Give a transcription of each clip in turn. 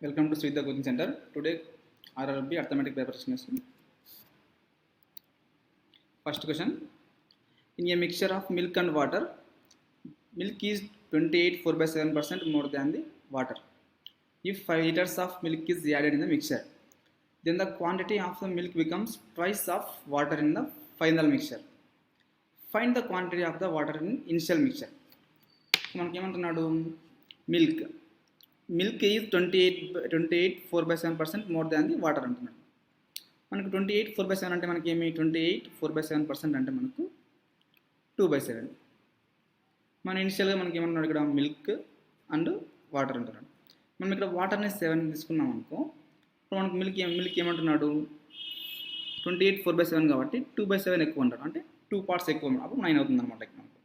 Welcome to Sweet the Coaching Center. Today, RRB arithmetic paper discussion. First question: in a mixture of milk and water, milk is 28.4/7% more than the water. If 5 liters of milk is added in the mixture, then the quantity of the milk becomes twice of water in the final mixture. Find the quantity of the water in initial mixture. మనకి ఏమంటున్నాడు, milk is 28.4/7% more than the water అంటున్నాడు. మనకు 28.4/7 అంటే మనకి ఏమి, 28.4/7% అంటే మనకు 2/7. మన ఇనిషియల్గా మనకి ఏమంటున్నాడు, ఇక్కడ మిల్క్ అండ్ వాటర్ అంటున్నాడు. మనం ఇక్కడ వాటర్ని 7 తీసుకున్నాం అనుకో, ఇప్పుడు మనకు మిల్క్ ఏమంటున్నాడు, 28.4/7 కాబట్టి 2/7 ఎక్కువ అంటారు, అంటే 2 పార్ట్స్ ఎక్కువ, అప్పుడు 9 అవుతుంది అనమాట. ఇక్కడ మనకు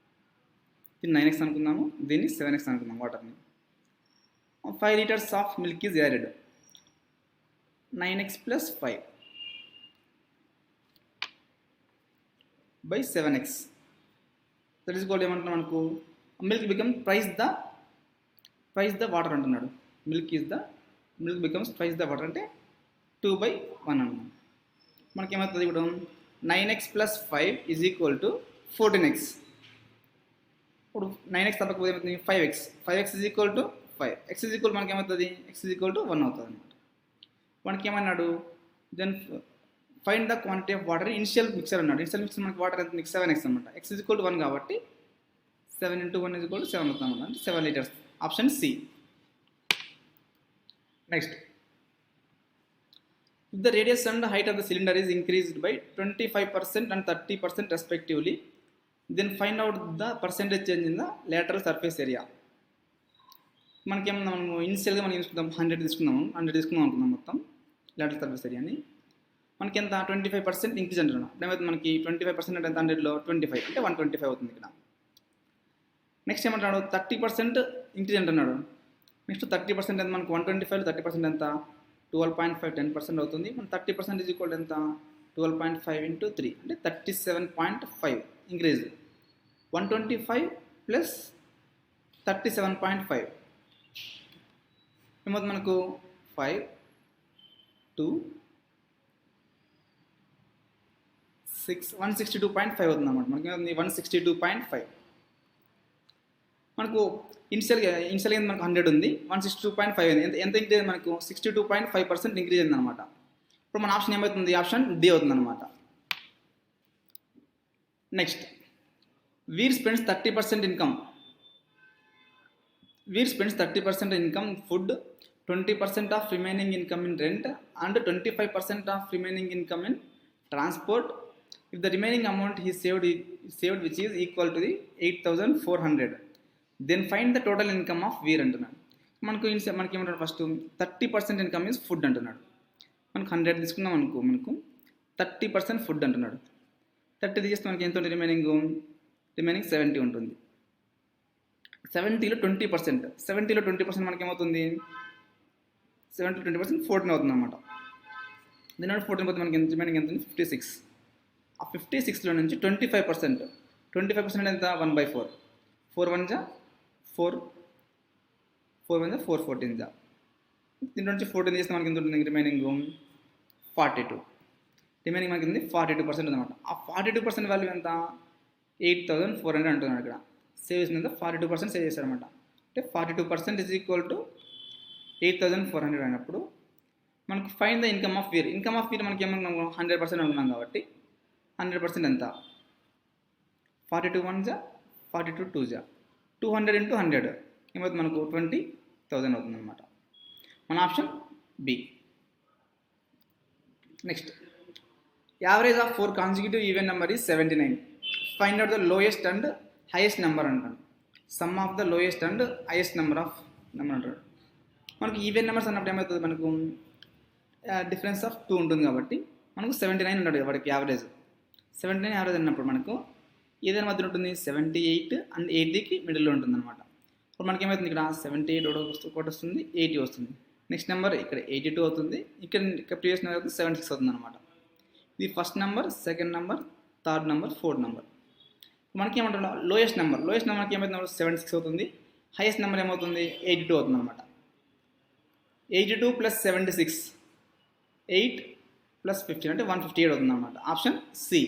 దీన్ని 9x అనుకుందాము, దీన్ని 7x అనుకుందాం. వాటర్ని 5 liters of milk is added, 9x plus 5 by 7x. That is called ఏమంటున్నాం మనకు, milk become twice the water అంటున్నాడు. Milk becomes twice the water అంటే 2/1 అన్నాం. మనకి ఏమవుతుంది, ఇప్పుడు 9x plus 5 is equal to 14x. ఇప్పుడు 9x తప్పకపోతే ఏమవుతుంది, 5x is equal to 5. x is equal మనకి ఏమవుతుంది, x is equal to 1 అవుతుంది అనమాట. మనకి ఏమన్నాడు, then find the quantity of water initial mixer అన్నాడు. ఇనిషియల్ మిక్సర్ మనకి వాటర్ ఎంత, 7x అనమాట. x is equal to 1 కాబట్టి 7 × 1 is equal to 7 అవుతుంది అనమాట, అంటే 7 liters. Option C. Next, if the radius and height of the cylinder is increased by 25% and 30% respectively, then find out the percentage change in the lateral surface area. మనకేమన్నా, మనము ఇనిషియల్గా మనం తీసుకుందాం 100 తీసుకుందాం అనుకుందాం మొత్తం లాటరల్ సర్ఫేస్ ఏరియాని. మనకి ఎంత, 25% ఇంక్రీజ్ అంటున్నాం. ఏమైతే మనకి 25% అంటే 100లో 25 అంటే 125 అవుతుంది ఇక్కడ. నెక్స్ట్ ఏమంటున్నాడు, 30% ఇంక్రీజ్ అంటున్నాడు. నెక్స్ట్ 30% ఎంత, మనకు 125లో 30% ఎంత, 12.5, 10% అవుతుంది. మన 30% ఈజ్ ఈక్వల్ ఎంత, 12.5 × 3 అంటే 37.5 ఇంక్రీజ్. 125 ప్లస్ 37.5 ఏమవుతుంది మనకు, 5 2 6 162.5 అవుతుంది అన్నమాట. మనకి ఏమవుతుంది, 162.5. మనకు ఇనిషియల్గా మనకు 100 ఉంది, 162.5 అయింది. ఎంత ఇంక్రీజ్ మనకు, 62.5% ఇంక్రీజ్ అయింది అనమాట. ఇప్పుడు మన ఆప్షన్ ఏమవుతుంది, ఆప్షన్ డి అవుతుంది అనమాట. Next, Veer spends 30% income. Veer spends 30% income food, 20% of remaining income in rent, and 25% of remaining income in transport. If the remaining amount he saved which is equal to the 8,400, then find the total income of వీర్ అంటున్నాడు. మనకి ఏమంటాడు, first 30% income is food అంటున్నాడు. మనకు 100 తీసుకున్నాం అనుకో, మనకు 30% food అంటున్నాడు. 30 తీసేస్తే మనకి ఎంత ఉంటుంది, రిమైనింగ్ 70 ఉంటుంది. 70లో 20% మనకి ఏమవుతుంది, 70 to 20% 14 అవుతుంది అనమాట. దీని 14 పోతే మనకి రిమైనింగ్ ఎంత ఉంది, 56. ఆ 56లో నుంచి 25% ఎంత, 1/4. 4 1 జా 4, 4 1 జా 4, 14 జా. దీని నుంచి 14 చేస్తే మనకి ఎంత ఉంటుంది, రిమైనింగ్ 42. రిమైనింగ్ మనకి 42% అనమాట. ఆ 42% వాల్యూ ఎంత, 8,400 అంటున్నాడు. ఇక్కడ సేవ్ చేసిన 42% సేవ్ చేశారనమాట. అంటే 42% ఈజ్ ఈక్వల్ టు 8,400 అయినప్పుడు మనకు find the income of Veer. Income of Veer మనకి ఏమనుకున్నాం, 100% అనుకున్నాం కాబట్టి 100% ఎంత, 42 1 జా 42 2 జా 200 × 100 ఏమవుతుంది మనకు, 20,000 అవుతుంది అనమాట. మన option B. Next, average of 4 consecutive even number is 79. Find out the lowest and highest number అంటాడు. Sum of the lowest and highest number అంటాడు. మనకు ఈవెన్ నెంబర్స్ అన్నప్పుడు ఏమవుతుంది, మనకు డిఫరెన్స్ ఆఫ్ 2 ఉంటుంది కాబట్టి మనకు 79 ఉంటాడు వాడికి యావరేజ్. 79 యావరేజ్ అన్నప్పుడు మనకు ఏదైనా మధ్యలో ఉంటుంది, 78 అండ్ 80కి మిడిల్లో ఉంటుంది అనమాట. ఇప్పుడు మనకి ఏమవుతుంది, ఇక్కడ 78 ఒకటి వస్తుంది, 80 వస్తుంది. నెక్స్ట్ నెంబర్ ఇక్కడ 82 అవుతుంది, ఇక్కడ ప్రీవియస్ నెంబర్ అవుతుంది 76 అవుతుంది అనమాట. ఇది first number, second number, third number, fourth number. మనకి ఏమంటున్నాం, లోయెస్ట్ నెంబర్కి ఏమవుతుంది, 76 అవుతుంది. హైయెస్ట్ నెంబర్ ఏమవుతుంది, 82 అవుతుంది అనమాట. 82 ప్లస్ 76, 8 ప్లస్ 15 అంటే 158 అవుతుంది అన్నమాట. Option C.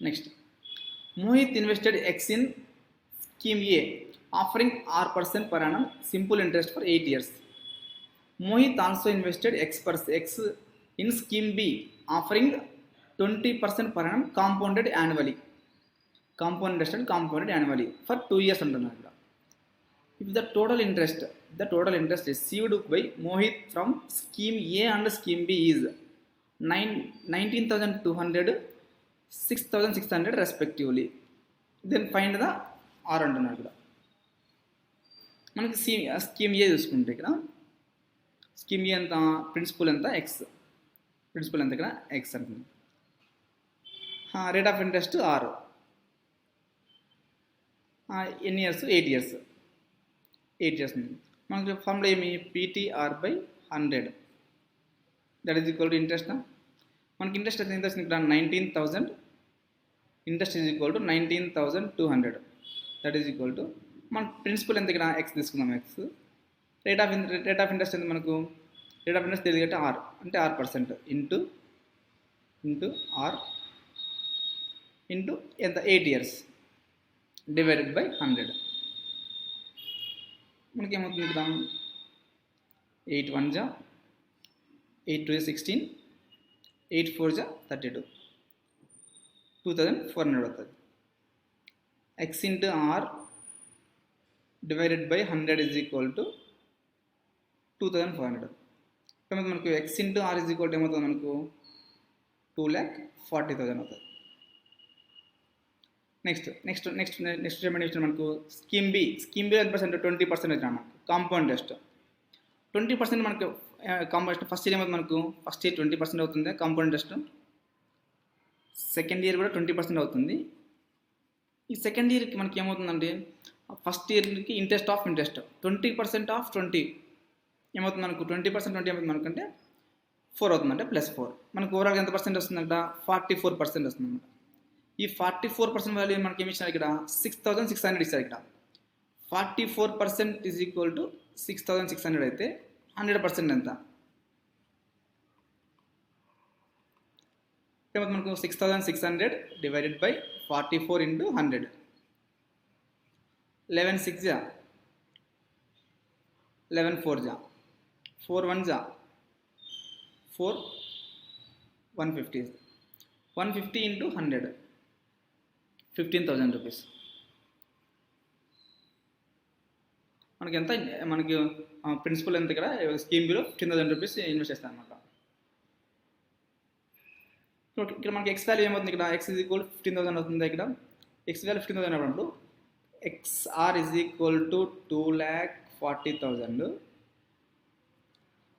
Next, Mohit invested X in scheme A offering 6% per annum simple interest for 8 years. Mohit also invested X in scheme B offering 20% per annum compounded annually. Compound interest and compounded annually for 2 years అంటున్నారు ఇక్కడ. If the total interest received by Mohit from scheme A and scheme B is 19,200, 6,600 respectively, then find the R అంటున్నారు ఇక్కడ. మనకి scheme ఏ చూసుకుంటే ఇక్కడ scheme ఏ ఎంత, principal ఎంత, X. Principal ఎంత ఇక్కడ ఎక్స్ అంటుంది. Rate of interest R. ఎన్ని ఇయర్స్, 8 years. 8 years మనకి ఫార్ములా ఏమి, PTR by 100 that is equal to interest. మనకి ఇంట్రెస్ట్ ఎంత వస్తుంది ఇక్కడ 19,000. Interest is equal to 19,200 that is equal to మన ప్రిన్సిపల్ ఎంత ఇక్కడ ఎక్స్ తీసుకుందాం. ఎక్స్ రేట్ ఆఫ్ ఇంట్రెస్ట్ ఎంత మనకు, రేట్ ఆఫ్ ఇంట్రెస్ట్ తెలియదు ఆర్ అంటే R% ఇంటూ ఆర్ ఇంటూ ఎంత 8 years డివైడెడ్ బై 100. మనకి ఏమవుతుంది ఇక్కడ 8 1 జా 8 2 16, 8 4 జా 32, 2400 అవుతుంది. X into R divided by 100 is equal to 2400. మనకు X into R is equal to ఏమవుతుంది మనకు 2,40,000 అవుతుంది. నెక్స్ట్ ఏమైనా మనకు స్కీమ్ బి ఎంత పర్సెంట్, 20% వచ్చిన మనకు కాంపౌండ్ ఇంట్రెస్ట్ 20% మనకు కాంపౌండ్. ఫస్ట్ ఇయర్ ఏమవుతుంది మనకు, ఫస్ట్ ఇయర్ 20% అవుతుంది కాంపౌండ్ ఇంట్రెస్ట్. సెకండ్ ఇయర్ కూడా 20% అవుతుంది. ఈ సెకండ్ ఇయర్కి మనకి ఏమవుతుందంటే ఫస్ట్ ఇయర్కి ఇంట్రెస్ట్ 20% ఆఫ్ 20 ఏమవుతుంది మనకు 20% ఏమవుతుంది మనకంటే 4 అవుతుంది, అంటే +4. మనకు ఓవరాల్ ఎంత పర్సెంట్ వస్తుందంట, 44% వస్తుంది అనమాట. ఈ 44% వాల్యూ మనకి ఏమి ఇచ్చారు ఇక్కడ 6,600 ఇచ్చారు ఇక్కడ. 44% ఈజ్ ఈక్వల్ టు 6,600 అయితే 100% ఎంత ఏమవుతుంది మనకు 6,600 డివైడెడ్ బై 44 ఇంటూ 100. 11 6 జా 11 4 జా 4 1 జా 4 150 150 ఇంటూ 100 15,000 రూపీస్. మనకి ఎంత, మనకి ప్రిన్సిపల్ ఎంత ఇక్కడ స్కీమ్ బిలో 15,000 రూపీస్ ఇన్వెస్ట్ చేస్తాను అనమాట. ఇక్కడ మనకి ఎక్స్ వాల్యూ ఏమవుతుంది ఇక్కడ, ఎక్స్ ఈజ్ ఈక్వల్ 15,000 అవుతుంది. ఇక్కడ ఎక్స్ వాల్యూ 15,000 అన్నప్పుడు XR ఈజ్ ఈక్వల్ టు 2,40,000.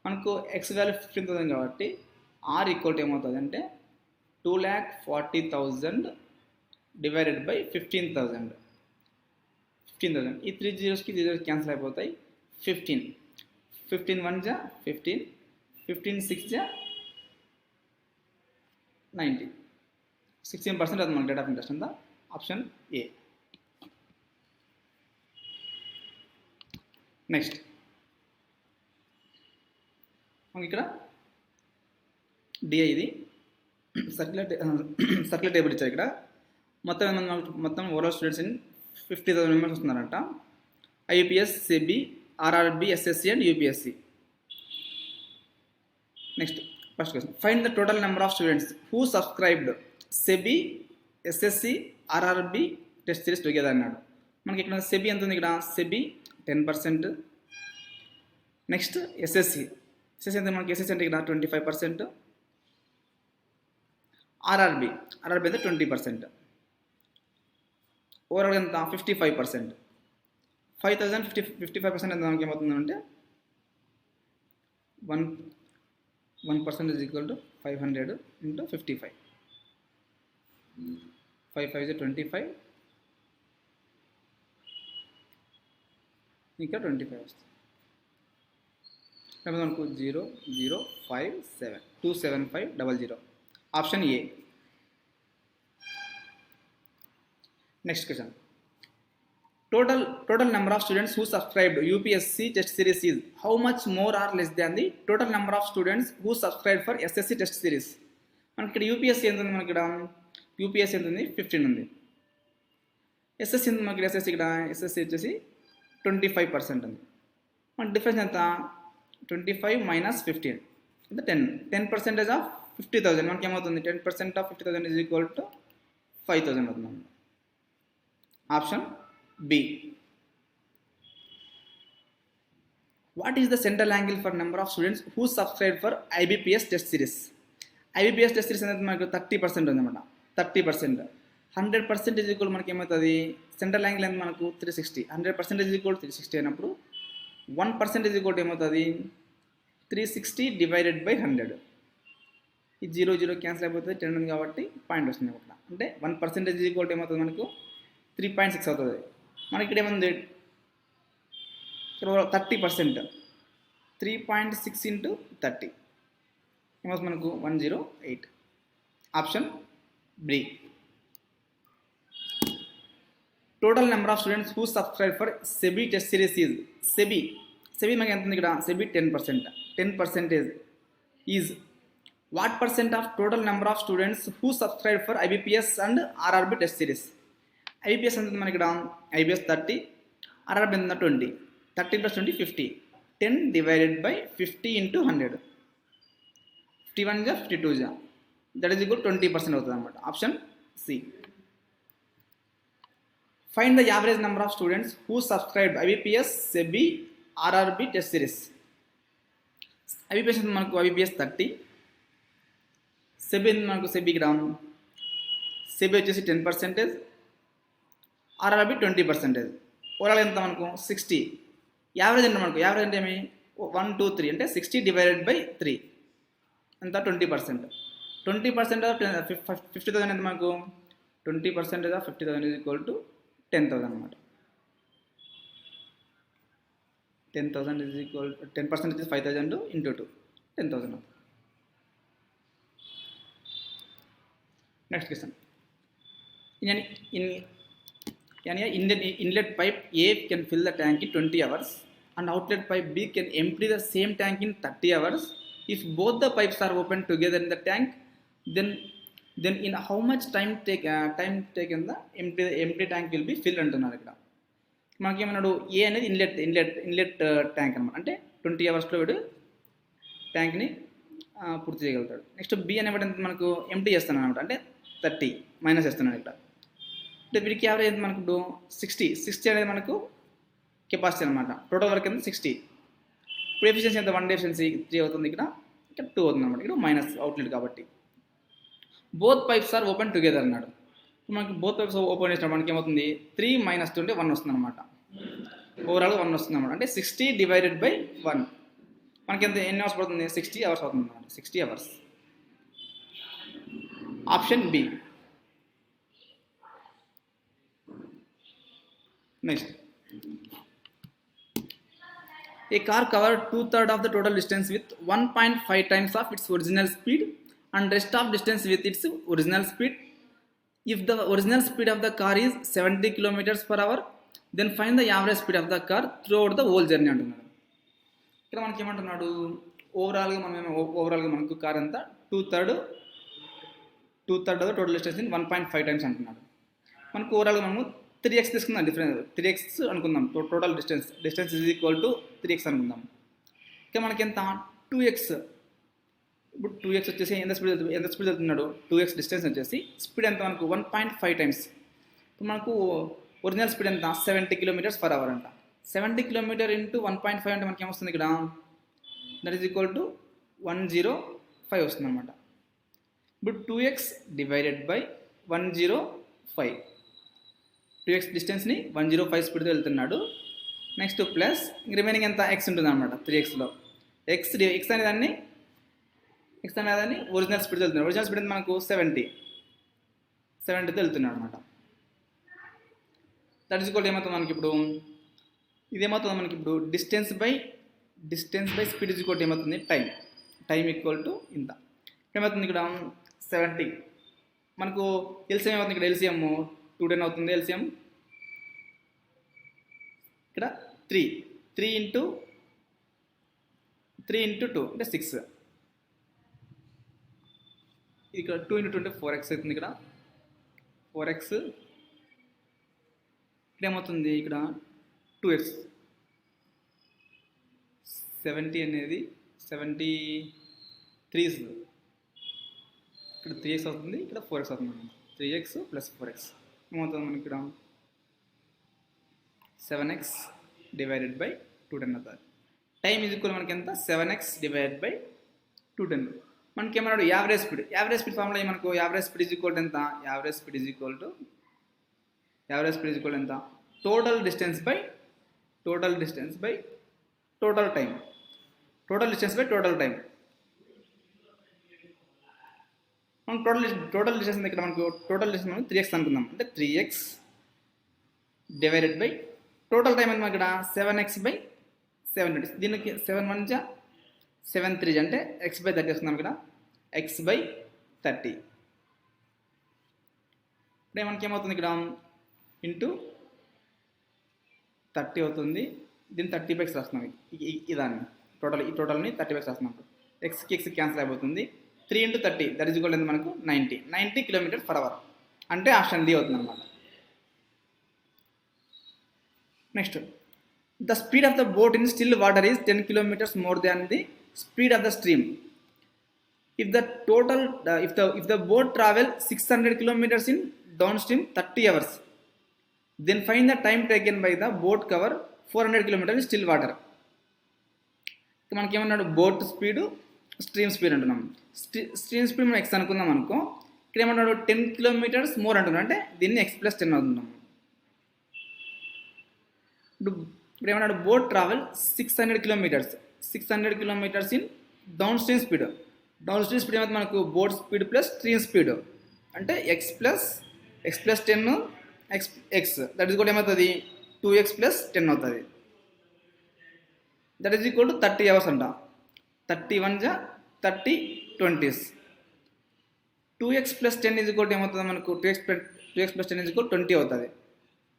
మనకు ఎక్స్ వాల్యూ 15,000 కాబట్టి ఆర్ ఈక్వల్ టు ఏమవుతుంది అంటే 2,40,000 డివైడెడ్ బై 15,000. ఈ 3 zeros కి 0 క్యాన్సిల్ అయిపోతాయి. 15 1 జా 15, 15 6 జా 90, 16% అది మన రేట్ ఆఫ్ ఇంట్రెస్ట్ అంతా. Option A. నెక్స్ట్ మనకి ఇక్కడ డిఐ ఇది సర్క్యులర్ టేబుల్ ఇచ్చారు. ఇక్కడ మొత్తం ఓవరాల్ స్టూడెంట్స్ ఇన్ 50,000 మెంబర్స్ వస్తున్నారంట. IUPS, SEBI, RRB, SSC and UPSC. Next first question, find the total number of students who subscribed SEBI, SSC, RRB test series together అన్నాడు. మనకి ఇక్కడ సెబి ఎంత ఉంది, ఇక్కడ సెబి 10%. నెక్స్ట్ ఎస్ఎస్సి ఎంత, మనకి SSC అంటే ఇక్కడ 25%. ఆర్ఆర్బి అయితే 20%. ఓవరాల్ ఎంత 55%. 5,000 55% ఎంత మనకి ఏమవుతుందంటే 1% is equal to 500 into 55. 5 5 is 25, ఇంకా 25 వస్తుంది. లేకపోతే మనకు 0,057 27500. Option A. Next question, total number of students who subscribed UPSC test series is how much more or less than the total number of students who subscribed for SSC test series. మనకి ఇక్కడ UPSC ఎంత ఉంది? మనకి ఇక్కడ UPSC ఎంత ఉంది? 15 ఉంది. SSC ఎంత మనకి? ఎస్ఎస్సీ ఇక్కడ ఎస్ఎస్సీ వచ్చేసి 25% ఉంది. మన డిఫరెన్స్ ఎంత? 25 minus 15 అంటే 10% ఆఫ్ 50,000. మనకి ఏమవుతుంది? 10% ఆఫ్ 50,000 ఈజ్ ఈక్వల్ టు 5,000 అవుతుంది. Option B. What is the central angle for number of students who subscribe for IBPS test series? IBPS test series అనేది మనకు 30% ఉందన్నమాట. 30%. 100% ఈజ్ ఈక్వల్ మనకి ఏమవుతుంది? సెంట్రల్ యాంగిల్ అనేది మనకు 360. 100% ఈజ్ ఈక్వల్ 360 అయినప్పుడు 1% ఈజ్ ఈక్వల్ ఏమవుతుంది? 360 డివైడెడ్ బై 100. ఈ 0 0 క్యాన్సిల్ అయిపోతుంది, 10 ఉంది కాబట్టి పాయింట్ వస్తుంది అక్కడ. అంటే 1% ఈజ్ ఈక్వల్ ఏమవుతుంది? మనకు 3.6 అవుతుంది. మనకి ఇక్కడ ఏముంది? 30%. 3.6 into 30 ఏమవుతుంది మనకు? 108. Option B. Total number of students who subscribe for SEBI test series is SEBI మనకి ఎంత ఉంది ఇక్కడ? SEBI 10%. 10% is what percent of total number of students who subscribe for IBPS and RRB test series? IBPS ఎంత మనకి ఇక్కడ? IBS 30, RRB ఎంత? 20. 30 + 20 50. 10 divided by 50 into 100. 51 జా 52 జా దట్ ఈజ్ ఈక్వల్ 20% అవుతుంది అనమాట. Option C. Find the average number of students who subscribe IBPS, SEBI, RRB test series. IBPS మనకు IBPS 30, SEBI మనకు సెబీ ఇక్కడ సెబీ వచ్చేసి 10%, ఆర్ఆర్బీ 20%. ఓవరాల్ ఎంత మనకు? 60. యావరేజ్ అంటే మనకు యావరేజ్ అంటే ఏమి? 1 2 3 అంటే 60 డివైడెడ్ బై 3 ఎంత? 20%. 20% ఆఫ్ 50,000 ఎంత మనకు? 20% ఆఫ్ 50,000 ఈజ్ ఈక్వల్ టు 10,000 అనమాట. 10,000 is equal 10% is 5,000 into 2 10,000. Next question. In inlet pipe A can fill the tank in 20 hours and outlet pipe B can empty the same tank in 30 hours. If both the pipes are open together in the tank, then in how much time taken the empty tank will be filled అంటున్నారు ఇక్కడ. మనకి ఏమన్నాడు? ఏ అనేది inlet tank అనమాట. అంటే 20 అవర్స్లో వీడు ట్యాంక్ని పూర్తి చేయగలుగుతాడు. నెక్స్ట్ బి అనేవాడు మనకు ఎంటీ చేస్తాను అనమాట. అంటే 30 మైనస్ చేస్తున్నాడు ఇక్కడ. అంటే వీడికి యావరేజ్ అయితే మనకు ఇప్పుడు 60 అనేది మనకు కెపాసిటీ అనమాట. టోటల్ వర్క్ ఎంత? 60. ఇప్పుడు ఎఫిషియన్సీ ఎంత? 1 ఎఫిషియన్సీ 3 అవుతుంది ఇక్కడ 2 అవుతుంది అనమాట. ఇక్కడ మైనస్ అవుట్లెట్ కాబట్టి. Both pipes are open together అన్నాడు. మనకి బోత్ పైప్స్ ఓపెన్ చేసినప్పుడు మనకి ఏమవుతుంది? 3 - 2 అంటే 1 వస్తుంది అనమాట. ఓవరాల్గా 1 వస్తుంది అనమాట. అంటే 60 డివైడెడ్ బై 1 మనకి ఎంత? ఎన్ని అవర్స్ పడుతుంది? 60 అవర్స్ అవుతుంది అనమాట. 60 hours. Option B. Next, a car covered 2/3 of the total distance with 1.5 times of its original speed and rest of distance with its original speed. If the original speed of the car is 70 km/h, then find the average speed of the car throughout the whole journey అంటున్నాడు. ఇక్కడ మనకి ఏమంటున్నాడు? ఓవరాల్గా మనకు car అంతా 2/3 of the total distance in 1.5 times అంటున్నాడు. మనకు ఓవరాల్గా మనము 3x తీసుకుందాం. డిఫరెన్స్ 3x అనుకుందాం. Total distance is equal to 3x అనుకుందాం. ఇంకా మనకి ఎంత? 2x. ఇప్పుడు 2x వచ్చేసి ఎంత స్పీడ్ వెళ్తున్నాడు? 2x డిస్టెన్స్ వచ్చేసి స్పీడ్ ఎంత మనకు? 1.5 times. ఇప్పుడు మనకు ఒరిజినల్ స్పీడ్ ఎంత? 70 km/h అంట. 70 km into 1.5 అంటే మనకి ఏమొస్తుంది ఇక్కడ? దట్ ఈజ్ ఈక్వల్ టు 105 వస్తుంది అనమాట. ఇప్పుడు 2x డివైడెడ్ బై 105. 2x డిస్టెన్స్ని 105 స్పీడ్తో వెళ్తున్నాడు. నెక్స్ట్ ప్లస్ రిమైనింగ్ ఎంత? x ఉంటుంది అనమాట 3xలో. x అనేదాన్ని ఒరిజినల్ స్పీడ్తో వెళ్తున్నాడు. ఒరిజినల్ స్పీడ్ మనకు 70తో వెళ్తున్నాడు అనమాట. దట్ ఈజ్ ఈక్వల్ ఏమవుతుంది మనకి ఇప్పుడు? ఇదేమవుతుంది మనకి ఇప్పుడు? Distance by speed is equal ఏమవుతుంది? టైం ఈక్వల్ టు ఇంత. ఏమవుతుంది ఇక్కడ? 70. మనకు ఎల్సిఎం ఏమవుతుంది ఇక్కడ? ఎల్సిఎం 210 అవుతుంది. ఎల్సిఎం ఇక్కడ 3 3 ఇంటూ 2 అంటే 6, ఇక్కడ 2 ఇంటూ 2 అంటే 4x అవుతుంది. ఇక్కడ 4x, ఇక్కడ ఏమవుతుంది, ఇక్కడ 2x, 70 అనేది 73, ఇక్కడ 3x అవుతుంది, ఇక్కడ 4x అవుతుంది. 3x ప్లస్ 4x ఏమవుతుంది మనకి ఇక్కడ 7x డివైడెడ్ బై 210 అవుతుంది. టైం ఈజ్ ఈక్వల్ మనకి ఎంత, 7x డివైడెడ్ బై 210. మనకి ఏమన్నాడు, యావరేజ్ స్పీడ్ ఫార్ములా మనకు యావరేజ్ స్పీడ్ ఈజ్ ఈక్వల్ ఎంత, యావరేజ్ స్పీడ్ ఈజ్ ఈక్వల్ ఎంత, total distance by total time. మనం టోటల్ డిస్టెన్స్ ఇక్కడ మనకు టోటల్ డిస్టెన్స్ మనం 3x అనుకుందాం. అంటే 3x divided by total time అంటే ఇక్కడ 7x బై 7. దీనికి 7 1 7 3 అంటే x బై 30 వస్తున్నాం. ఇక్కడ x బై 30. అంటే మనకి ఏమవుతుంది, ఇక్కడ ఇంటూ 30 అవుతుంది. దీన్ని 30 x రాస్తున్నాం. ఇదాన్ని ఈ టోటల్ని 30 x రాస్తున్నాం. ఎక్స్కి క్యాన్సిల్ అయిపోతుంది. 3 ఇంటూ 30 దట్ ఈజ్ ఈక్వల్ మనకు 90 km/h. అంటే ఆప్షన్ డి అవుతుంది అన్నమాట. Next, the speed of the boat in still water is 10 km more than the speed of the stream. If the boat travel 600 km in downstream 30 hours, then find the time taken by the boat cover 400 km in still water. మనకి ఏమన్నాడు, boat speed, stream speed అంటున్నాం. Stream speed మనం x అనుకుందాం అనుకో. ఇక్కడ ఏమన్నాడు, 10 km more అంటున్నాం. అంటే దీన్ని x + 10 అవుతున్నాం. ఇప్పుడు ఏమన్నాడు, boat travel 600 km in down stream speed. ఏమైతే మనకు boat speed plus stream speed అంటే x + 10 x దట్ ఈజ్ కూడా ఏమవుతుంది, 2x + 10 అవుతుంది. That is equal to 30 hours అంట. 31 30 20s. 2x + 10 is equal to ఏమవుతుంది మనకు, 2x + 10 ఈజ్ ఈక్వల్ 20 అవుతుంది.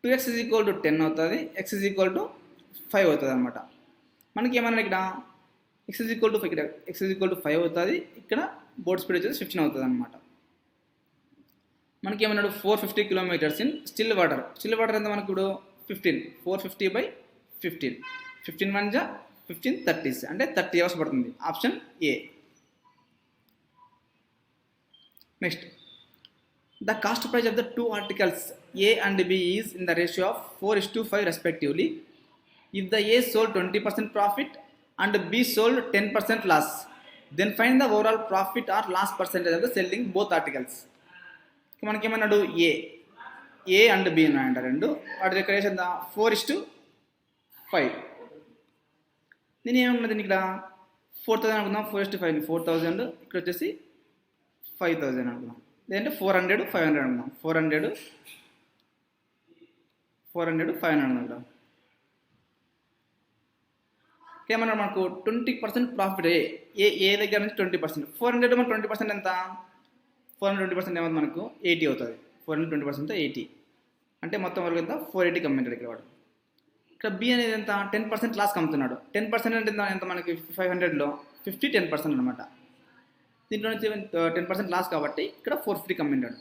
2x ఈజ్ ఈక్వల్ టు 10 అవుతుంది. x ఈజ్ ఈక్వల్ టు 5 అవుతుంది అనమాట. మనకి ఏమన్నా ఇక్కడ x ఈజ్ ఈక్వల్ టు 5 అవుతుంది. ఇక్కడ బోట్ స్పీడ్ వచ్చేసి 15 అవుతుంది అనమాట. మనకి ఏమన్నాడు, 450 km ఇన్ స్టిల్ వాటర్ ఎంత మనకు ఇప్పుడు 15, 450 బై 15, 15 1 15 30s అంటే 30 hours పడుతుంది. Option A. Next, the cost price of the 2 articles A and B is in the ratio of 4:5 respectively. If the A sold 20% profit and B sold 10% loss, then find the overall profit or loss percentage of the selling both articles. మనకి ఏమన్నాడు, ఏ and B ఉన్నాయంట రెండు. వాటి దగ్గర ration 4:5. నేను ఏమన్నది ఇక్కడ 4000 అనుకుందాం. 4:5 4000, ఇక్కడ వచ్చేసి 5000 అనుకుందాం. లేదంటే 400 500 అనుకుందాం. 400 500 అనుకుందాం. ఏమన్నా మనకు 20% ప్రాఫిట్ ఏ దగ్గర నుంచి 20%. 400 మనకు 20% ఎంత, 420% ఏమవుతుంది మనకు 80 అవుతుంది. 420% 80 అంటే మొత్తం వరకు ఎంత 480 కమ్మింటాడు ఇక్కడ వాడు. ఇక్కడ బి అనేది ఎంత 10% లాస్ కమ్ముతున్నాడు. 10% అంటే ఎంత మనకి 500లో 50 10% అనమాట. దీంట్లో నుంచి 10% లాస్ కాబట్టి ఇక్కడ 450 కమ్మింటాడు.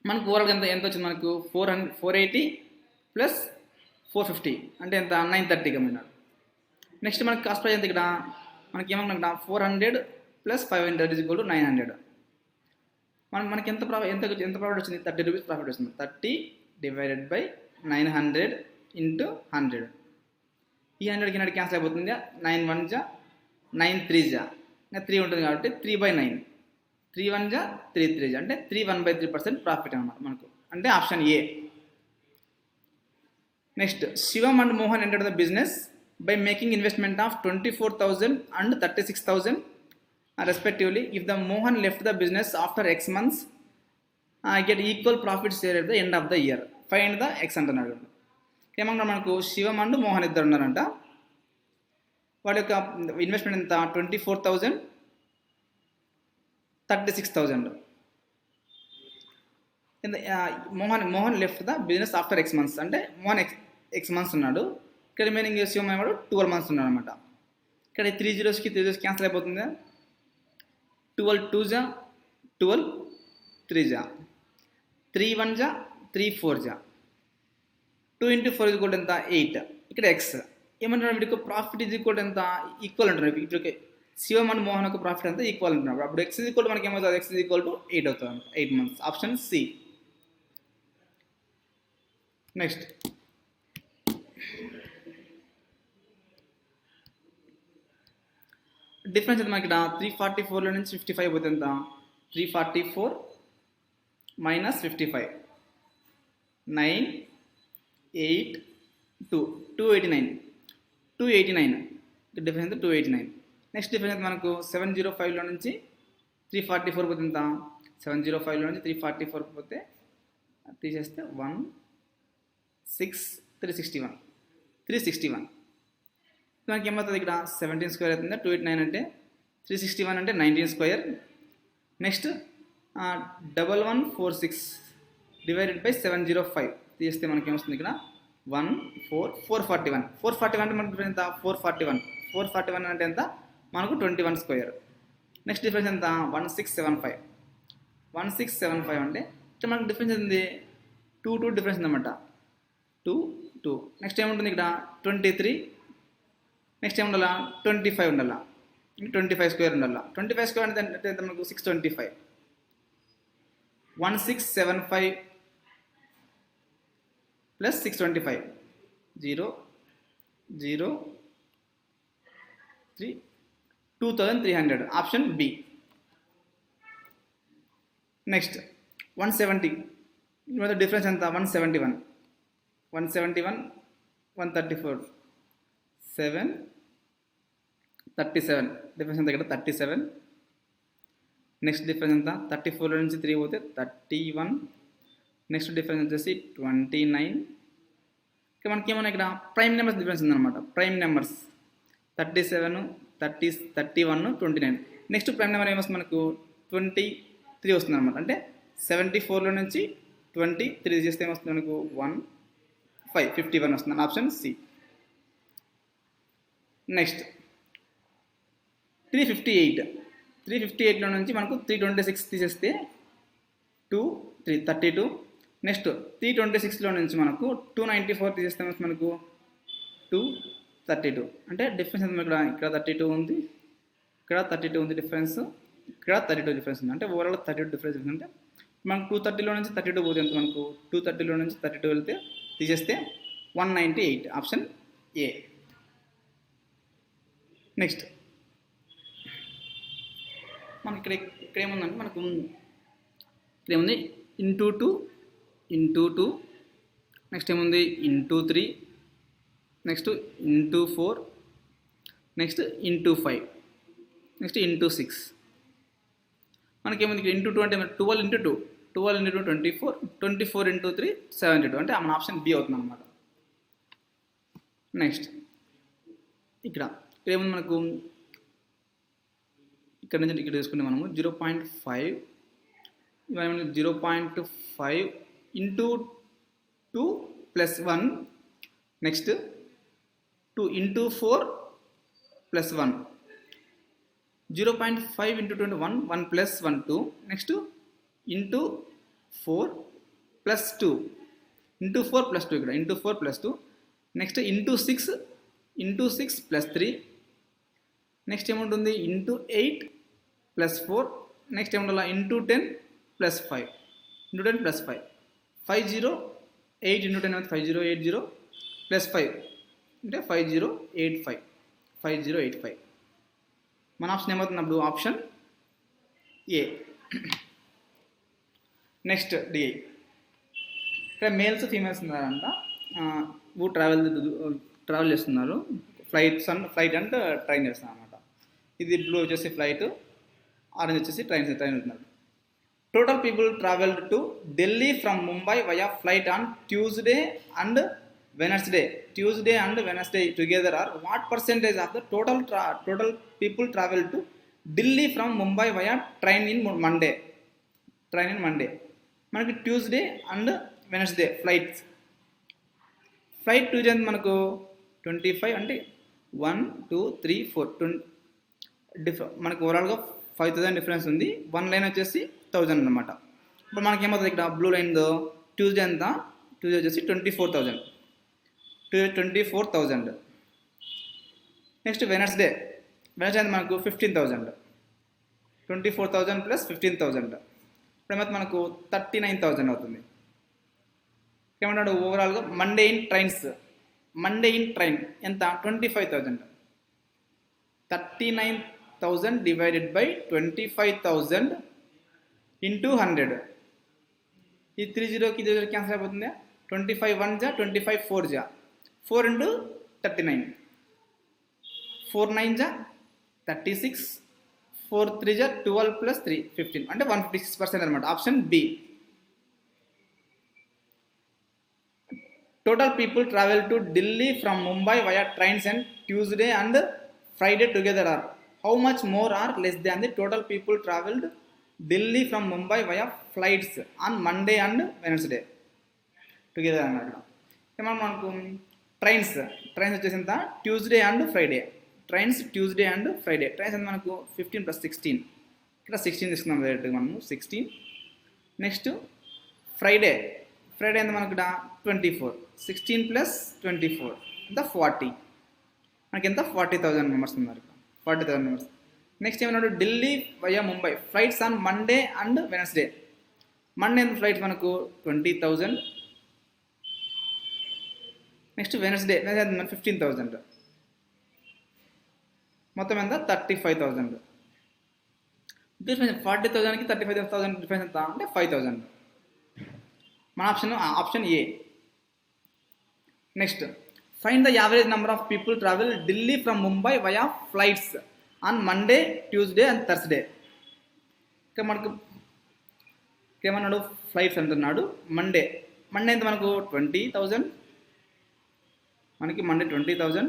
మనకు ఓవరాల్గా ఎంత వచ్చింది మనకు 480 ప్లస్ 450 అంటే ఎంత 930 కమ్మినాడు. నెక్స్ట్ మనకి కాస్ట్ ప్రైస్ ఎంత, ఇక్కడ మనకి ఏమన్నా 400 + 500 ఈజ్ ఈక్వల్ టు 900. మనకి ఎంత ప్రాఫిట్ వచ్చింది, 30 రూపీస్ ప్రాఫిట్ వస్తుంది. 30 డివైడెడ్ బై 900 ఇంటూ 100. ఈ 100కి 100 క్యాన్సిల్ అయిపోతుంది. 9 1 9 3 ఇంకా 3 ఉంటుంది కాబట్టి 3/9. 3 1 3 3 అంటే 3 1/3% ప్రాఫిట్ అనమాట మనకు. అంటే option A. Next, Shivam and Mohan entered the business by making investment of 24,000 and 36,000 respectively. If the Mohan left the business after X months, get equal profit share at the end of the year. Find the X అంటున్నాడు. ఏమన్నా మనకు శివం and Mohan ఇద్దరు ఉన్నారంట. వాళ్ళ యొక్క investment ఎంత 24,000 36,000. Mohan left the business after X months అంటే Mohan X months ఉన్నాడు. ఇక్కడ రిమైనింగ్ శివం అనేవాడు 12 మంత్స్ ఉన్నాడు అనమాట. ఇక్కడ 3 zeros క్యాన్సిల్ అయిపోతుంది. 12 2 జా 12, 3 జా 3 1 జా 3 4 జా 2 into 4 is equal to ఎంత 8. ఇక్కడ ఎక్స్ ఏమంటున్నారు, వీడికి ప్రాఫిట్ ఈజ్ ఈక్వల్ ఎంత ఈక్వల్ అంటున్నారు. వీటికి శివం అండ్ మోహన్ యొక్క ప్రాఫిట్ అంతా ఈక్వల్ అంటున్నారు. అప్పుడు ఎక్స్ ఈజ్ ఈక్వల్ మనకి ఏమవుతుంది, ఎక్స్ ఈజ్ ఈక్వల్ టు 8 అవుతుంది, 8 months. Option C. Next difference అయితే మనకి 344లో నుంచి 55 పోతే ఎంత, 344 మైనస్ 55 9 8 2 289 డిఫరెన్స్ 289. నెక్స్ట్ డిఫరెన్స్ మనకు 705లో నుంచి 344 పోతే ఎంత, 705లో నుంచి 344 పోతే తీసేస్తే 1 6 361 మనకి ఏమవుతుంది, ఇక్కడ 17 స్క్వేర్ అవుతుంది. 289 అంటే 361 అంటే 19 స్క్వేర్. నెక్స్ట్ 1146 డివైడెడ్ బై 705 తీస్తే మనకి ఏమొస్తుంది, ఇక్కడ 441 అంటే మనకు డిఫరెన్స్ ఎంత, 441 అంటే ఎంత మనకు 21 స్క్వేర్. నెక్స్ట్ డిఫరెన్స్ ఎంత, 1675 అంటే ఇక్కడ మనకు డిఫరెన్స్ ఉంది 2 డిఫరెన్స్ ఉందన్నమాట, 2. నెక్స్ట్ ఏముంటుంది ఇక్కడ 23. నెక్స్ట్ ఏముండాలా 25 ఉండాలా, 25 స్క్వేర్ ఉండాలా. 25 స్క్వేర్ అంటే ఎంత మనకు 625. 1675 plus 625 0 0 3 2300. Option B. Next 170 difference ఎంత, 171 134 7 37 డిఫరెన్స్ ఎంత, ఇక్కడ 37. నెక్స్ట్ డిఫరెన్స్ ఎంత, 34లో నుంచి 3 పోతే 31. నెక్స్ట్ డిఫరెన్స్ వచ్చేసి 29. ఇక మనకి ఏమన్నా ఇక్కడ ప్రైమ్ నెంబర్స్ డిఫరెన్స్ ఉందన్నమాట. Prime numbers 37 30 31 29. Next prime number ఏమొస్తుంది మనకు 23 వస్తుంది అనమాట. అంటే 74లో నుంచి 23 చేస్తే ఏమొస్తుంది మనకు 51 వస్తుంది. Option C. నెక్స్ట్ 358లో నుంచి మనకు 326 తీసేస్తే 32. నెక్స్ట్ 326లో నుంచి మనకు 294 తీసేస్తే మనకు 232. అంటే డిఫరెన్స్ ఇక్కడ 32 ఉంది, ఇక్కడ 32 ఉంది డిఫరెన్స్, ఇక్కడ 32 డిఫరెన్స్ ఉంది. అంటే ఓవరాల్ 32 డిఫరెన్స్ అంటే మనకు 230లో నుంచి 32 పోతే ఎంత మనకు 230లో నుంచి 32 వెళ్తే తీసేస్తే 198. Option A. నెక్స్ట్ మనకి ఇక్కడ ఏముందంటే మనకు ఇక్కడ ఏముంది ఇంటూ 2. నెక్స్ట్ ఏముంది into 3. Next into 4. Next into 5. Next into 6. మనకేముంది ఇక్కడ ఇంటూ 2 అంటే 12 into 2 24. 24 into 3 72. అంటే మన ఆప్షన్ బి అవుతుంది అనమాట. నెక్స్ట్ ఇక్కడ ఏముంది మనకు ఇక్కడ నుంచి ఇక్కడ తీసుకుంటే మనము 0.5 ఇవన్నీ 0.5 into 2 plus 1. Next 2 into 4 plus 1. 0.5 into 21 1 plus 1 2. Next into 4 plus 2 into 4 plus 2 ఇక్కడ into 4 plus 2. Next into 6 plus 3. Next ఏముంటుంది into 8 plus 4. నెక్స్ట్ ఏముండాలి into 10 plus 5 into 10 plus 5 50 8 into 10 5080 plus 5 అంటే 5085. మన ఆప్షన్ ఏమవుతుంది అప్పుడు ఆప్షన్ ఏ. నెక్స్ట్ డిఐ ఇక్కడ males females ఉన్నారంట, travel చేస్తున్నారు. ఫ్లైట్ అండ్ ట్రైన్ చేస్తున్నారు అనమాట. ఇది బ్లూ వచ్చేసి ఫ్లైట్, ఆరెంజ్ వచ్చేసి ట్రైన్ వెళ్తున్నారు. Total people traveled to Delhi from Mumbai via flight on Tuesday and Wednesday together are what percentage of the total people traveled to Delhi from Mumbai via train in Monday. మనకి Tuesday and Wednesday flight Tuesday మనకు 25 అంటే 1 2 3 4 మనకు ఓవరాల్గా 5000 difference ఉంది. 1 line వచ్చేసి 1000 అనమాట. ఇప్పుడు మనకి ఏమవుతుంది ఇక్కడ బ్లూ లైన్ ట్యూస్డే ఎంత, ట్యూస్డే వచ్చేసి 24,000. నెక్స్ట్ వెనస్డే మనకు 15,000. 24,000 ప్లస్ 15,000 ఇప్పుడు ఏమైతే మనకు 39,000 అవుతుంది. ఏమన్నాడు ఓవరాల్గా మండే ఇన్ ట్రైన్ ఎంత 25,000. 39,000 డివైడెడ్ బై 25,000 ఇంటూ 100. ఈ 30కి 0 క్యాన్సిల్ అయిపోతుంది. 25 1 జా 25 4 జా 4 ఇంటూ 39 4 9 జా 36 4 3 జా 12 ప్లస్ 3 15 అంటే 156% అనమాట. Option B. Total people travel to Delhi from Mumbai via trains and Tuesday and Friday together are how much more or less than the total people traveled Delhi from Mumbai via flights on Monday and Wednesday together అన్నమాట. ఏమన్నా మనకు trains వచ్చేసి ఎంత Tuesday and Friday. Trains ఎంత మనకు 15 plus 16 ఇక్కడ 16 తీసుకున్నాం డైరెక్ట్గా మనము 16. నెక్స్ట్ ఫ్రైడే ఎంత మనకు ఇక్కడ 24. 16 ప్లస్ 24 ఎంత 40. మనకి ఎంత 40,000 మెంబర్స్ ఉన్నారు ఇక్కడ 40,000 మెంబర్స్. నెక్స్ట్ ఏమన్నాడు Delhi via Mumbai flights on Monday and Wednesday. Monday flights మనకు 20,000. Next Wednesday 15,000. మొత్తం ఎంత 35,000. డిఫరెన్స్ 40,000కి 35,000 డిఫరెన్స్ ఎంత అంటే 5,000. మన option A. Next find the average number of people travel Delhi from Mumbai via flights on Monday Tuesday and Thursday. ఇక్కడ మనకు ఏమన్నాడు ఫ్లైట్స్ అంటున్నాడు. మండే ఎంత మనకు 20,000. మనకి మండే 20,000.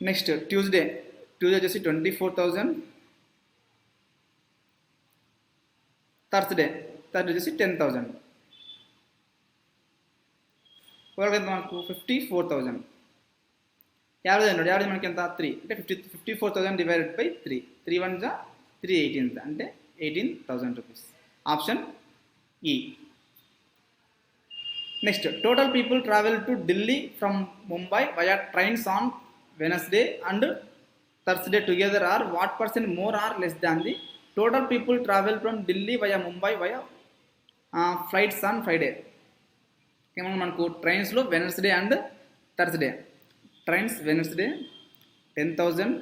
నెక్స్ట్ ట్యూస్డే వచ్చేసి 24,000. థర్స్డే వచ్చేసి 10,000. ఓవరాల్గా మనకు 54,000. యావరేజ్ మనకి ఎంత 3 అంటే 54,000 డివైడెడ్ బై 3. 3 1 జా 3 18 అంటే 18,000 rupees. Option E. Next total people travel to Delhi from Mumbai via trains on Wednesday and Thursday together are what percent more or less than the total people travel from Delhi via Mumbai via flights on Friday. ఏమన్నా మనకు ట్రైన్స్లో Wednesday and Thursday. Trains Wednesday 10,000.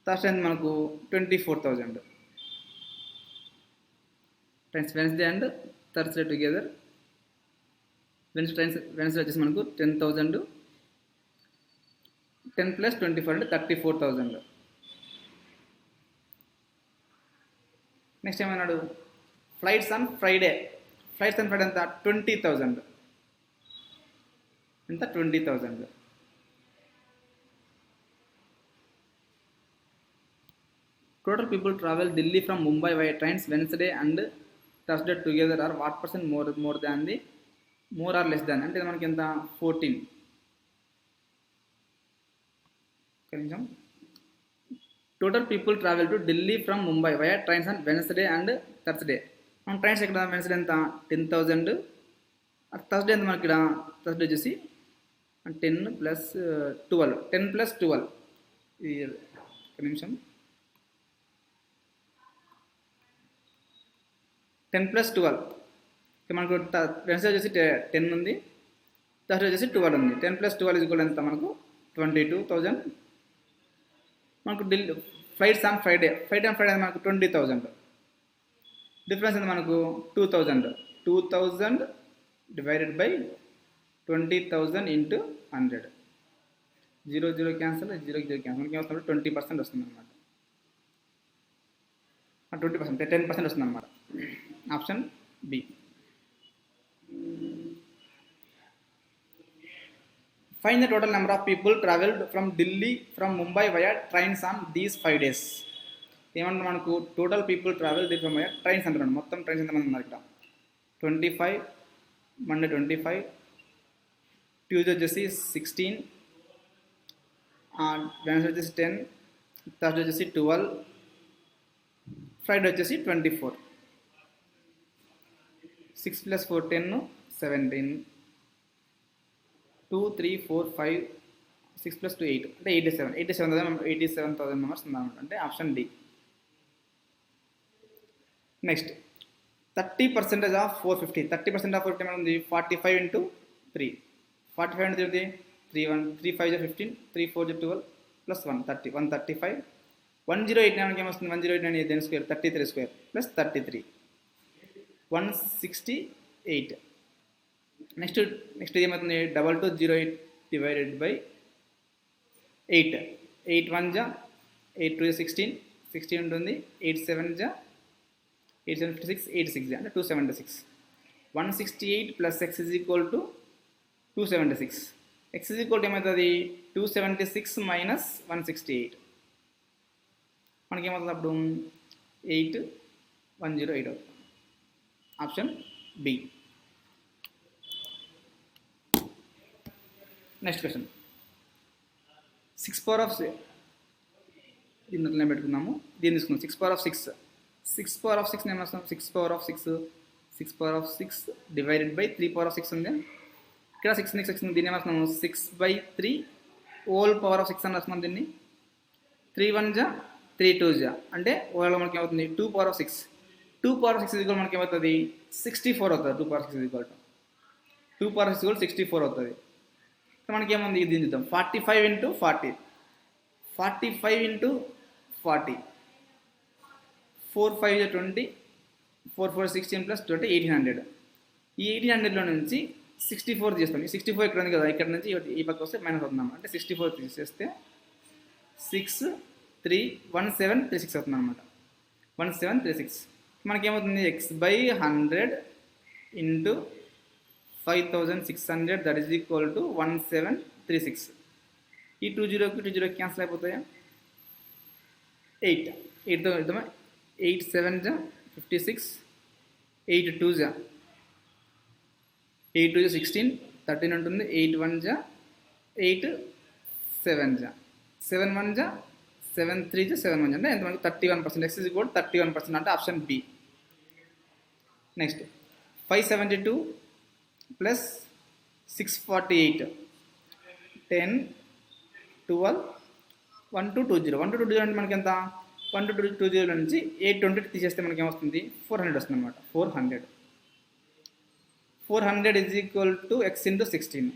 Thursday మనకు 24,000. Trains Wednesday and Thursday together. Wednesday వచ్చేసి మనకు 10,000. 10 plus 24 అంటే 34,000. Next ఏమన్నాడు flights on Friday ఎంత 20,000. ఎంత 20,000. Total people travel Delhi from Mumbai by trains Wednesday and Thursday together are what percent more than the more or less than అంటే మనకి ఎంత 14. కొంచెం total people travel to Delhi from Mumbai via trains on Wednesday and Thursday. మన trains ఇక్కడ Wednesday ఎంత 10,000. Thursday ఎంత మనకి ఇక్కడ థర్స్డే వచ్చేసి 10 ప్లస్ 12. 10 ప్లస్ 12 ఇది ఒక నిమిషం 10 ప్లస్ 12 మనకు వెన్స్డే వచ్చేసి 10 ఉంది. థర్స్డే వచ్చేసి 12 ఉంది. 10 ప్లస్ 12 ఇది కూడా ఎంత మనకు 22,000. మనకు ఢిల్లీ ఫ్లైట్స్ ఆన్ ఫ్రైడే మనకు 20,000. డిఫరెన్స్ ఎంత మనకు 2,000 divided by 20,000 into 100. 0 cancel 0 cancel మనకి ఏమొస్తుంది 20% వస్తుంది అనమాట. 20% 10% వస్తుంది అనమాట. Option B. Find the total number of people traveled from Delhi from Mumbai via trains on these 5 days. ఏమన్నా మనకు total people travel from via trains అంటున్నాడు. మొత్తం ట్రైన్స్ ఎంతమంది ఉన్నారు ఇక్కడ 25 మండే 25, ట్యూస్డే వచ్చేసి 16, వెన్స్డే వచ్చేసి 10, థర్స్డే వచ్చేసి 12, ఫ్రైడే వచ్చేసి 24. 6 + 4 10, 17, 2 3 4 5 6 + 2 8 అంటే 87,000 మెంబర్స్ ఉందన్నమాట. అంటే option D. Next 30% of 450. 30% of 450 ఉంది 45 × 3. 45 × 3 3 1 3 5 15, 3 4 12 + 1 30, 135. 1089 ఏమొస్తుంది? 1089 దేని స్క్వేర్? 33 square plus 33, 168. నెక్స్ట్ ఏమవుతుంది? 2208 డివైడెడ్ బై 8. 8 1 జా 8 2 16, 16 ఉంటుంది. 8 7 జా 8 7 56, 8 6 జా అంటే 276. 168 plus x is equal to 276. x is equal to ఏమవుతుంది? 276 మైనస్ 168. మనకి ఏమవుతుంది అప్పుడు? 8108 అవుతుంది. Option B. Next question 6 power of దీన్ని పెట్టుకున్నాము. దీన్ని తీసుకున్నాం 6 పవర్ ఆఫ్ 6. 6 పవర్ ఆఫ్ 6 ఏమొస్తాం? 6 power of 6 power of 6 divided by 3 power of 6 ఉంది. ఇక్కడ 6 దీన్ని ఏమొస్తున్నాము? 6/3 హోల్ పవర్ ఆఫ్ 6 అని వస్తున్నాం. దీన్ని 3 1 జా 3 2 జా అంటే ఓవరాల్ మనకి ఏమవుతుంది? 2 power of 6. 2 power of 6 equal మనకి ఏమవుతుంది? 64 అవుతుంది. 2 power of 6 equal to 2 power of 6 equal 64 అవుతుంది. మనకి ఏముంది? ఇది చూద్దాం. 45 × 40. 45 × 40. 4 5 20, 4 4 16 + 20 1800. ఈ 1800లో నుంచి 64 తీస్తాం. ఈ 64 ఇక్కడ ఉంది కదా, ఇక్కడ నుంచి ఈ పక్క వస్తే మైనస్ అవుతున్నాం. అంటే 64 తీసేస్తే 6 3 1736 అవుతుంది అనమాట. 1736. మనకేమవుతుంది? x/100 × 5600 that is equal to 1736. ఈ 20కి 20 క్యాన్సిల్ అయిపోతాయా? 8తో ఇద్దామా? 8 7 జా 56, 8 2 జా 8 2 జా 16, 13 ఉంటుంది. 8 1 జా 8 7 జా 7 1 జా 7 3 జా 7 1 జా అంటే ఎంత మనకి 31%. x ఈజ్ ఈక్వల్ 31% అంటే ఆప్షన్ బి. Next 572 plus 648 10 12 1 2 20. 1 2 20 అంటే మనకి ఎంత? 1 2 20 నుంచి 820 తీసేస్తే మనకి ఏమొస్తుంది? 400 వస్తుంది అనమాట. 400 ఈజ్ ఈక్వల్ టు x × 16.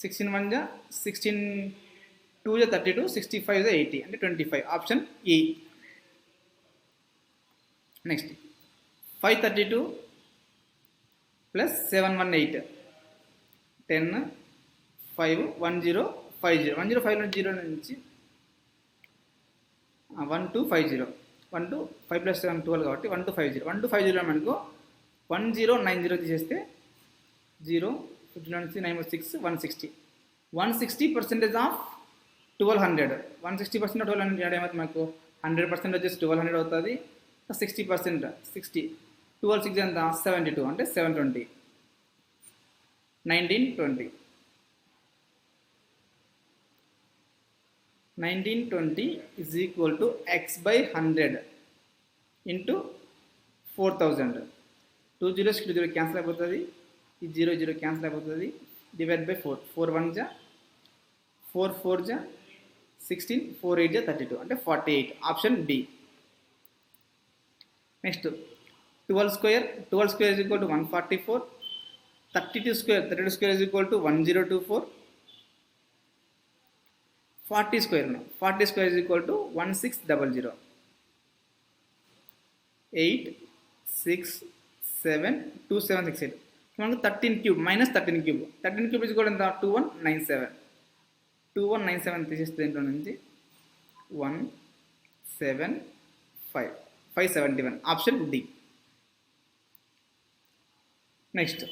16 1 జా 16 2 జా 32, 65 జా 80 అంటే 25. Option E. Next 532 plus 718 10 5 10 50. 105 నుంచి 1250. 1 5 + 7 12 కాబట్టి 1250. 1250 మనకు 1090 తీసేస్తే 0 50 నుంచి 9 6 160. 160% ఆఫ్ 1200. 160% ఆఫ్ 1200 ఏమవుతుంది? మనకు 100% వచ్చేసి 1200 అవుతుంది. 60% 60 12 6 ఎంత? 72 అంటే 720. 1920. 1920 is equal to x/100 into 4000. 2 zeros 2 0 cancel అయిపోతుంది. ఈ 0 0 క్యాన్సిల్ అయిపోతుంది. Divide by 4. 4 1 జా 4 4 జా 16, 4 8 జా 32 అంటే 48. Option D. Next 12 square. 12 square is equal to 144. 32 square is equal to 1024. 40 square is equal to 1600. 8 6 7 2 7 6 8 మనకు 13 cube minus 13 cube. 13 cube is equal ఎంత? 2197. 2197 తీసేస్తే దీంట్లో నుంచి 175 571. Option D. Next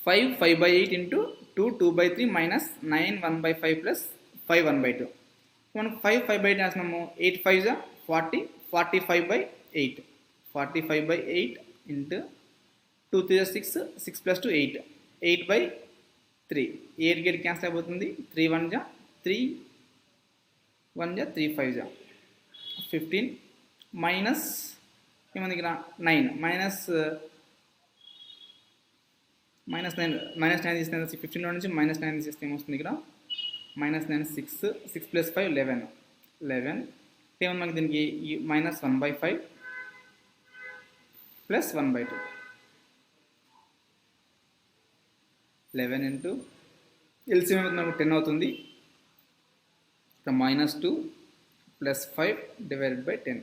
5 5/8 into 2 2/3 minus 9 1/5 plus 5 1/2. మనకు 5 5/8 వేస్తున్నాము. 8 5 జా 40 45/8. 45/8 ఇంటూ 2 3 6, 6 plus 2 8, 8/3, 8 గేట్ క్యాన్సిల్ అయిపోతుంది, 3 1 జా 3 1 జా 3 5 జా 15 మైనస్ ఏముంది ఇక్కడ 9 మైనస్ 9 తీస్తే 15లో నుంచి -9 తీసేస్తే ఏమొస్తుంది ఇక్కడ -9 6 ప్లస్ 5 11 ఏముంది మనకి దీనికి -1/5 ప్లస్ 1/2 11 ఇంటూ ఎల్సిఎం ఏమవుతుంది మనకు 10 అవుతుంది. ఇక్కడ -2 ప్లస్ 5 డివైడెడ్ బై 10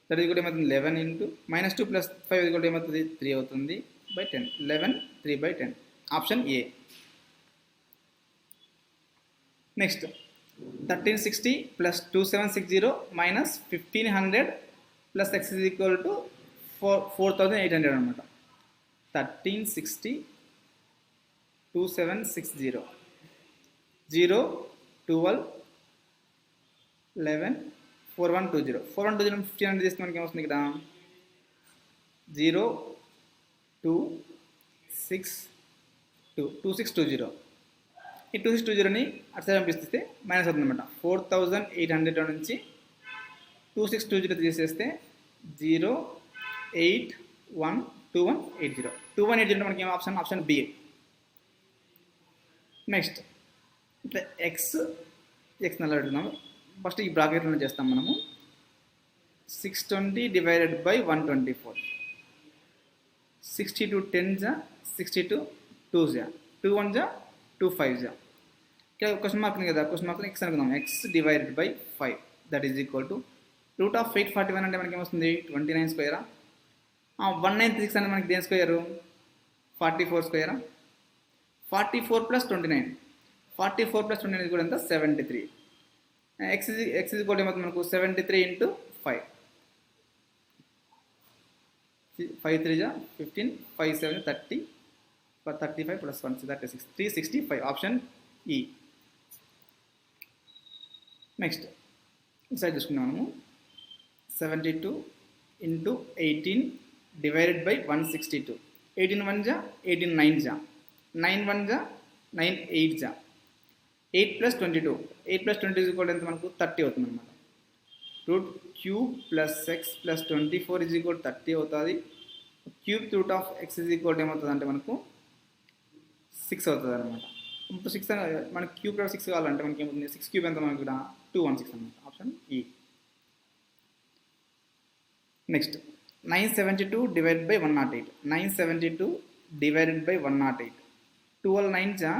దట్ ఇది కూడా ఏమవుతుంది 11 ఇంటూ -2 ప్లస్ 5 ఇది కూడా ఏమవుతుంది 3 అవుతుంది by 10 11 3/10 option A. Next 1360 plus 2760 minus 1500 plus x is equal to 4800 అనమాట. 1360 2760 0 12 11 4120 1500 చేస్తే మనకి ఏమొస్తుంది ఇక్కడ 0 2 6 2 2620 ఈ 2620ని అటు సైడ్ పంపిస్తే మైనస్ అవుతుంది అనమాట. 4800 నుంచి 2620 తీసేస్తే 0 8 1 2180 2180 మనకి ఏం ఆప్షన్ బి. నెక్స్ట్ ఇట్లా ఎక్స్ నల్ల అడుగుతున్నాము. ఫస్ట్ ఈ బ్రాకెట్లో చేస్తాం మనము. 620 డివైడెడ్ బై 124 62 10 జా 62 2 జా 2 1 జా 2 5 జా. ఇక్కడ క్వశ్చన్ మార్క్ ఉంది కదా, క్వశ్చన్ మార్క్ ఎక్స్ అనుకుందాం. X divided by 5 that is equal to √841 అంటే మనకి ఏమొస్తుంది 29 స్క్వేరా. 196 అంటే మనకి దేని స్క్వేరు 44 స్క్వేరా. 44 ప్లస్ 29 44 ప్లస్ 29 కూడా ఎంత 73. ఎక్స్ ఈజ్ ఈక్వల్ ఏమవుతుంది మనకు 73 ఇంటూ 5 5 3 జా 15 5 7 30 35 ప్లస్ 1 36 365 ఆప్షన్ ఈ. నెక్స్ట్ ఈసారి చూసుకుందాం మనము. 72 ఇంటూ 18 డివైడెడ్ బై 162 18 1 జా 18 9 జా 9 1 జా 9 8 జా 8 ప్లస్ 22 8 ప్లస్ 20 ఈక్వల్ ఎంత మనకు 30 అవుతుంది అనమాట. Route cube plus X plus 24 is equal 30 అవుతుంది. Cube root of X is equal ఏమవుతుంది అంటే మనకు 6 అవుతుంది అనమాట. ఇప్పుడు 6 మనకి క్యూబ్ రూట్ 6 కావాలంటే మనకి ఏమవుతుంది 6 క్యూబ్ ఎంత మనకి ఇక్కడ 216 అనమాట. Option E. Next 972 divided by 108 972 divided by 108 12 9 జా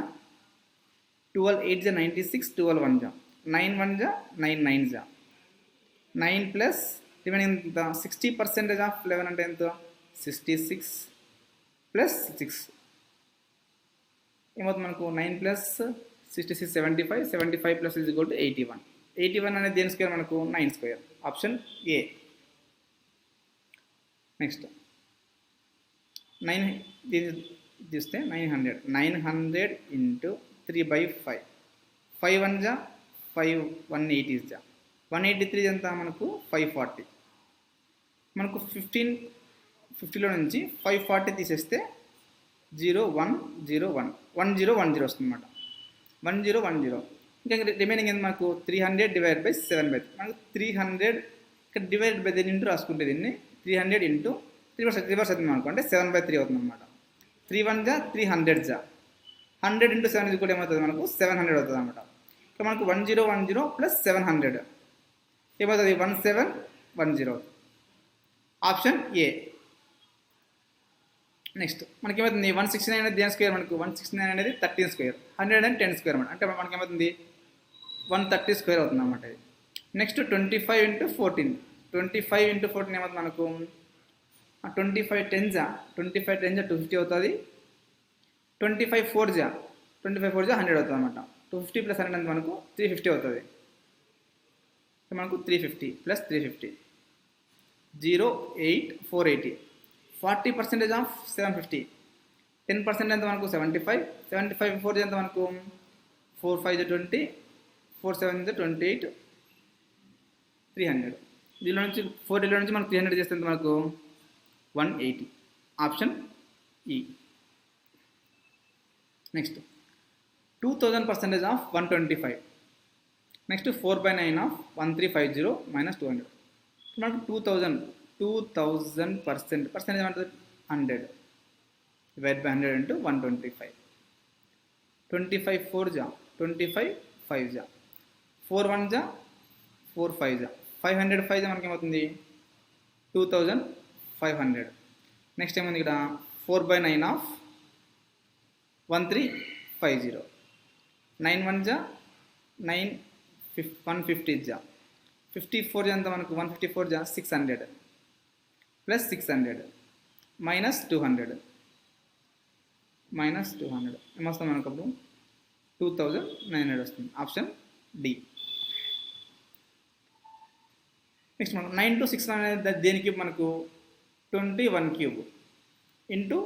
12 8 జా 96 12 1 జా 9 1 జా 9 9 జా 9 ప్లస్ రిమైనింగ్ ఎంత 60% ఆఫ్ 11 అంటే ఎంత 66 ప్లస్ 6 ఏమవుతుంది మనకు 9 plus 66 75 plus is equal to 81 అనేది దేని స్క్వేర్ మనకు 9 స్క్వేర్ ఆప్షన్ ఏ. నెక్స్ట్ 9 దీన్ని తీస్తే 900 ఇంటూ 3/5 5 1 జా 5 180 జా 183 ఎంత మనకు 540 మనకు 50లో నుంచి 540 తీసేస్తే 0 1 0 1 10 10 వస్తుంది అనమాట. 1010 ఇంకా రిమైనింగ్ ఎంత మనకు 300 డివైడ్ బై 7/3 మనకు 300 ఇక్కడ డివైడ్ బై దీన్ని ఇంటూ రాసుకుంటే దీన్ని 300 ఇంటూ రివర్స్ అవుతుంది మనకు అంటే 7/3 అవుతుంది అనమాట. 3 1 జా 300 జా 100 ఇంటూ 7 ఇది కూడా ఏమవుతుంది మనకు 700 అవుతుంది అనమాట. ఇక్కడ మనకు 1010 ప్లస్ 700 ఏమవుతుంది 1710 ఆప్షన్ ఏ. నెక్స్ట్ మనకి ఏమవుతుంది 169 అనేది దేని స్క్వేర్ మనకు 169 అనేది 13 స్క్వేర్ 110 స్క్వేర్ అనమాట. అంటే మనకి ఏమవుతుంది 130 స్క్వేర్ అవుతుంది అనమాట ఇది. నెక్స్ట్ 25 ఇంటూ 14 ఏమవుతుంది మనకు 25 10 జా 250 అవుతుంది. 25 4 జా 100 అవుతుంది అనమాట. 250 ప్లస్ 100 అంటే మనకు 350 అవుతుంది. మనకు 350 ప్లస్ 350 0 8 480 40% ఆఫ్ 750 10% ఎంత మనకు 75 4 ఎంత మనకు 4 5 20 4 7 28 300 దీనిలో నుంచి 4 నుంచి మనకు 300 చేస్తే మనకు 180 option E. Next 2000% of 125. Next 4/9 of 1350 minus 200. మనకు 2000% పర్సెంటేజ్ ఏమంటుంది 100 డివైడ్ బై 100 ఇంటూ 125. 25 4 जा 25 5 जा 4 1 जा 4 5 जा 505 जा మనకి ఏమవుతుంది 2500. నెక్స్ట్ ఏముంది ఇక్కడ 4/9 ఆఫ్ 1350. 9 1 जा 9 150 जा 54 जा ఎంత మనకు 154 जा 600 ప్లస్ 600 మైనస్ 200 ఏమొస్తుంది మనకు అప్పుడు 2900 వస్తుంది. Option D. నెక్స్ట్ మనకు 9 to 6 అనేది దేనికి మనకు 21 క్యూబ్ ఇంటూ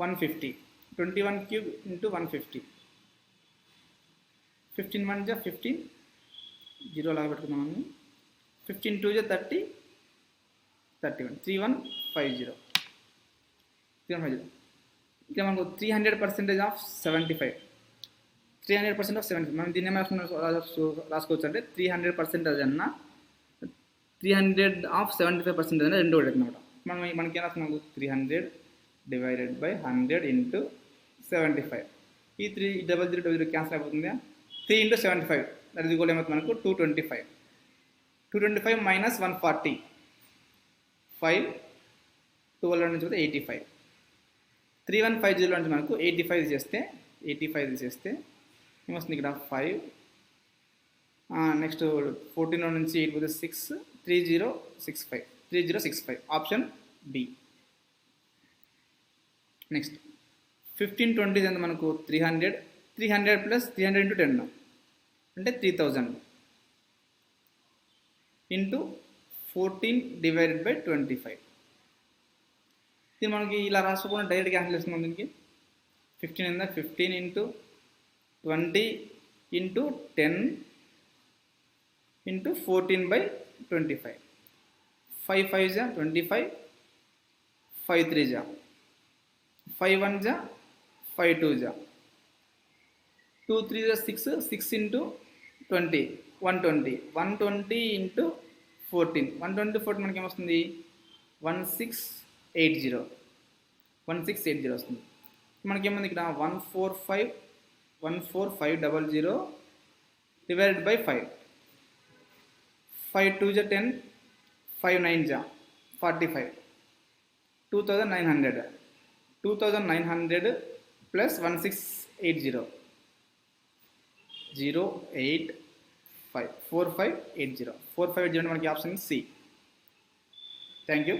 150. 21 cube into 150. 15 1 जा 15 జీరో లాగా పెట్టుకున్నాము. 15 2 जा 30 31 3150. ఇక్కడ మనకు 300% ఆఫ్ 75. 300% ఆఫ్ 75 మనం దీన్ని రాసుకోవచ్చు అంటే 300% అన్నా 300 ఆఫ్ 75% అనేది రెండు ఒకటి అనమాట. మనకి ఏం రాస్తున్నాము 300 డివైడెడ్ బై 100 ఇంటూ 75. ఈ 300 క్యాన్సిల్ అయిపోతుంది. 3 ఇంటూ 75 దట్ ఈజ్ ఈక్వల్ ఏమవుతుంది మనకు 225. 225 మైనస్ 140 5 12 నుంచి 85. 3150 నుంచి మనకు 85 తీసేస్తే ఏమొస్తుంది ఇక్కడ 5. నెక్స్ట్ 14 నుంచి 8 పోతే 6 3065 ఆప్షన్ బి. నెక్స్ట్ 1520 ఎంత మనకు 300 ప్లస్ 300 ఇంటూ 10 అంటే 3000 ఇంటూ 14 డివైడెడ్ బై 25. ఇది మనకి ఇలా రాసుకోకుండా డైరెక్ట్ క్యాన్సిల్ చేస్తున్నాం. దీనికి 15 ఎంత 15 ఇంటూ 20 ఇంటూ 10 ఇంటూ 14 బై 25. 5 5 जा 25 5 3 जा 5 1 जा 5 2 जा 2 3 जा 6 6 इंटू 20 120 इंटू 14 120 మనకి ఏమొస్తుంది 1680 వస్తుంది. మనకేముంది ఇక్కడ 14500 డివైడెడ్ బై 5. 5 2 जा 10 5 9 जा 45 2900 ప్లస్ 1680 085 4580 మనకి ఆప్షన్ సి. Thank you.